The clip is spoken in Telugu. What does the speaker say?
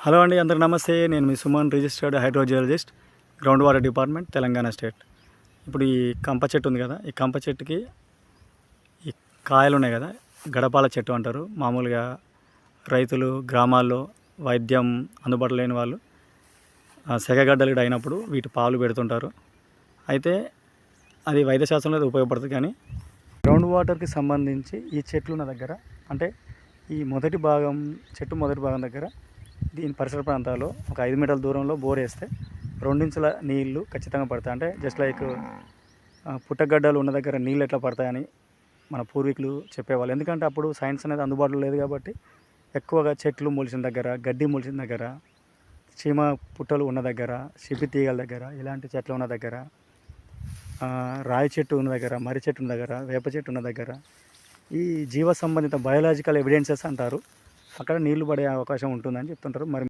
హలో అండి, అందరికి నమస్తే. నేను మీ Suman, registered hydrogeologist, ground water department, Telangana state. ఇప్పుడు ఈ కంప చెట్టు ఉంది కదా, ఈ కంప చెట్టుకి ఈ కాయలు ఉన్నాయి కదా, గడపాల చెట్టు అంటారు. మామూలుగా రైతులు గ్రామాల్లో వైద్యం అందుబాటులో లేని వాళ్ళు సెగగడ్డలు అయినప్పుడు వీటి పాలు పెడుతుంటారు. అయితే అది వైద్య శాస్త్రంలో ఉపయోగపడుతుంది. కానీ గ్రౌండ్ వాటర్కి సంబంధించి ఈ చెట్లు ఉన్న దగ్గర, అంటే ఈ చెట్టు మొదటి భాగం దగ్గర దీని పరిసర ప్రాంతాల్లో ఒక 5 మీటర్ల దూరంలో బోర్ వేస్తే 2 ఇంచుల నీళ్లు ఖచ్చితంగా పడతాయి. అంటే జస్ట్ లైక్ పుట్టగడ్డలు ఉన్న దగ్గర నీళ్ళు ఎట్లా పడతాయని మన పూర్వీకులు చెప్పేవాళ్ళు. ఎందుకంటే అప్పుడు సైన్స్ అనేది అందుబాటులో లేదు కాబట్టి ఎక్కువగా చెట్లు మొలిచిన దగ్గర, గడ్డి మొలిచిన దగ్గర, చీమ పుట్టలు ఉన్న దగ్గర, సిపి తీగల దగ్గర, ఇలాంటి చెట్లు ఉన్న దగ్గర, రాయి చెట్టు ఉన్న దగ్గర, మర్రి చెట్టు ఉన్న దగ్గర, వేప చెట్టు ఉన్న దగ్గర, ఈ జీవ సంబంధిత బయోలాజికల్ ఎవిడెన్సెస్ అంటారు, అక్కడ నీళ్లు పడే అవకాశం ఉంటుందని చెప్తుంటారు. మరి